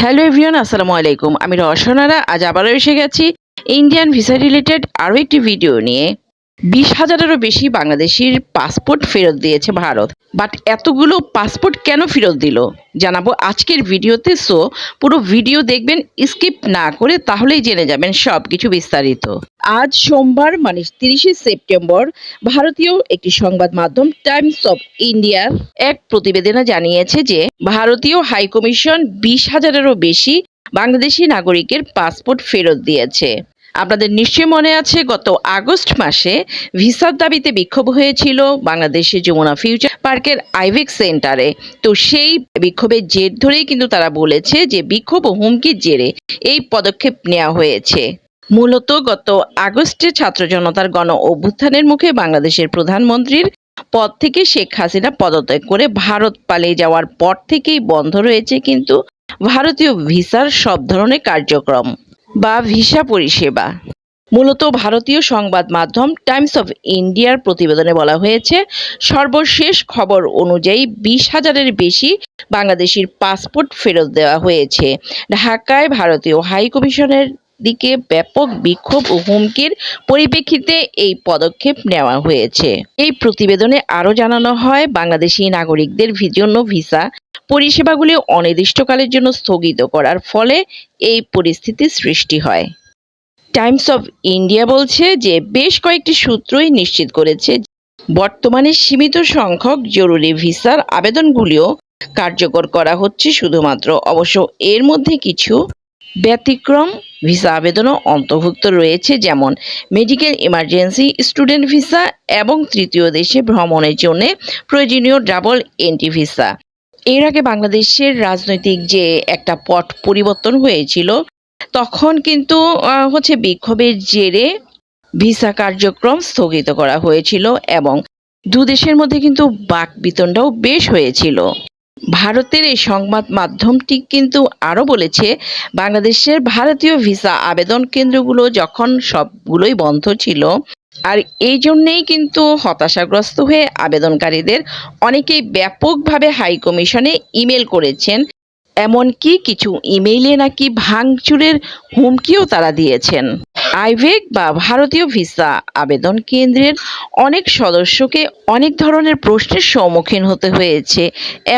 Hello everyone, আসসালামু আলাইকুম। আমি রওশনারা আজ আবারও এসে গেছি ইন্ডিয়ান ভিসা রিলেটেড আরও একটি ভিডিও নিয়ে। 20,000-এরও বেশি বাংলাদেশির পাসপোর্ট ফেরত দিয়েছে ভারত। বাট এতগুলো পাসপোর্ট কেন ফেরত দিল জানাবো আজকের ভিডিওতে। সো পুরো ভিডিও দেখবেন, স্কিপ না করে, তাহলেই জেনে যাবেন সব কিছু বিস্তারিত। আজ সোমবার মানে 30শে সেপ্টেম্বর ভারতীয় একটি সংবাদ মাধ্যম টাইমস অফ ইন্ডিয়ার এক প্রতিবেদনে জানিয়েছে যে ভারতীয় হাইকমিশন 20,000-এরও বেশি বাংলাদেশি নাগরিকের পাসপোর্ট ফেরত দিয়েছে। আপনাদের নিশ্চয়ই মনে আছে, গত আগস্ট মাসে ভিসার দাবিতে বিক্ষোভ হয়েছিল বাংলাদেশের যমুনা ফিউচার পার্কের আইভেক সেন্টারে। তো সেই বিক্ষোভের জের ধরেই কিন্তু তারা বলেছে যে বিক্ষোভ ও হুমকির জেরে এই পদক্ষেপ নেওয়া হয়েছে। মূলত গত আগস্টে ছাত্র জনতার গণ অভ্যুত্থানের মুখে বাংলাদেশের প্রধানমন্ত্রীর পদ থেকে শেখ হাসিনা পদত্যাগ করে ভারত পালিয়ে যাওয়ার পর থেকেই বন্ধ রয়েছে কিন্তু ভারতীয় ভিসার সব ধরনের কার্যক্রম বা ভিসা পরিষেবা। মূলত ভারতীয় সংবাদ মাধ্যম টাইমস অফ ইন্ডিয়ার প্রতিবেদনে বলা হয়েছে, সর্বশেষ খবর অনুযায়ী 20,000-এর বেশি বাংলাদেশির পাসপোর্ট ফেরত দেওয়া হয়েছে। ঢাকায় ভারতীয় হাই কমিশনের দিকে ব্যাপক বিক্ষোভ ও হুমকির পরিপ্রেক্ষিতে এই পদক্ষেপ নেওয়া হয়েছে। এই প্রতিবেদনে আরও জানানো হয়, বাংলাদেশি নাগরিকদের জন্য ভিসা পরিষেবাগুলি অনির্দিষ্টকালের জন্য স্থগিত করার ফলে এই পরিস্থিতির সৃষ্টি হয়। টাইমস অফ ইন্ডিয়া বলছে যে বেশ কয়েকটি সূত্রই নিশ্চিত করেছে বর্তমানে সীমিত সংখ্যক জরুরি ভিসার আবেদনগুলিও কার্যকর করা হচ্ছে শুধুমাত্র। অবশ্য এর মধ্যে কিছু ব্যতিক্রম ভিসা আবেদনও অন্তর্ভুক্ত রয়েছে, যেমন মেডিকেল ইমার্জেন্সি, স্টুডেন্ট ভিসা এবং তৃতীয় দেশে ভ্রমণের জন্য প্রয়োজনীয় ডাবল এন্ট্রি ভিসা। এর আগে বাংলাদেশের রাজনৈতিক যে একটা পট পরিবর্তন হয়েছিল, তখন কিন্তু বিক্ষোভের জেরে ভিসা কার্যক্রম স্থগিত করা হয়েছিল এবং দুদেশের মধ্যে কিন্তু বাকবিতণ্ডাও বেশ হয়েছিল। ভারতের এই সংবাদ মাধ্যমটি কিন্তু আরও বলেছে, বাংলাদেশের ভারতীয় ভিসা আবেদন কেন্দ্রগুলো যখন সবগুলোই বন্ধ ছিল, আর এই জন্যেই কিন্তু হতাশাগ্রস্ত হয়ে আবেদনকারীদের অনেকেই ব্যাপকভাবে হাই কমিশনে ইমেল করেছেন। এমনকি কিছু ইমেইলে নাকি ভাঙচুরের হুমকিও তারা দিয়েছেন। আইভেক বা ভারতীয় ভিসা আবেদন কেন্দ্রের অনেক সদস্যকে অনেক ধরনের প্রশ্নের সম্মুখীন হতে হয়েছে।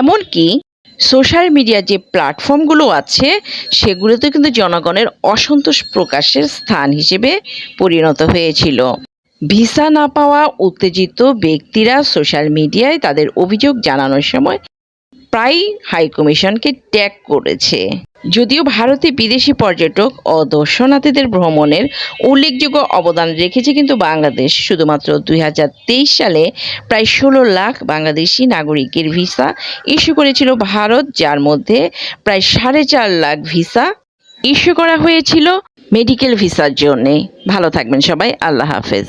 এমনকি সোশ্যাল মিডিয়া যে প্ল্যাটফর্মগুলো আছে সেগুলোতে কিন্তু জনগণের অসন্তোষ প্রকাশের স্থান হিসেবে পরিণত হয়েছিল। ভিসা না পাওয়া উত্তেজিত ব্যক্তিরা সোশ্যাল মিডিয়ায় তাদের অভিযোগ জানানোর সময় প্রায় হাইকমিশনকে ট্যাগ করেছে। যদিও ভারতে বিদেশি পর্যটক ও দর্শনার্থীদের ভ্রমণের উল্লেখযোগ্য অবদান রেখেছে, কিন্তু বাংলাদেশ শুধুমাত্র 2023 সালে প্রায় 16 লাখ বাংলাদেশি নাগরিকের ভিসা ইস্যু করেছিল ভারত, যার মধ্যে প্রায় 4.5 লাখ ভিসা ইস্যু করা হয়েছিল মেডিকেল ভিসার জন্যে। ভালো থাকবেন সবাই, আল্লাহ হাফেজ।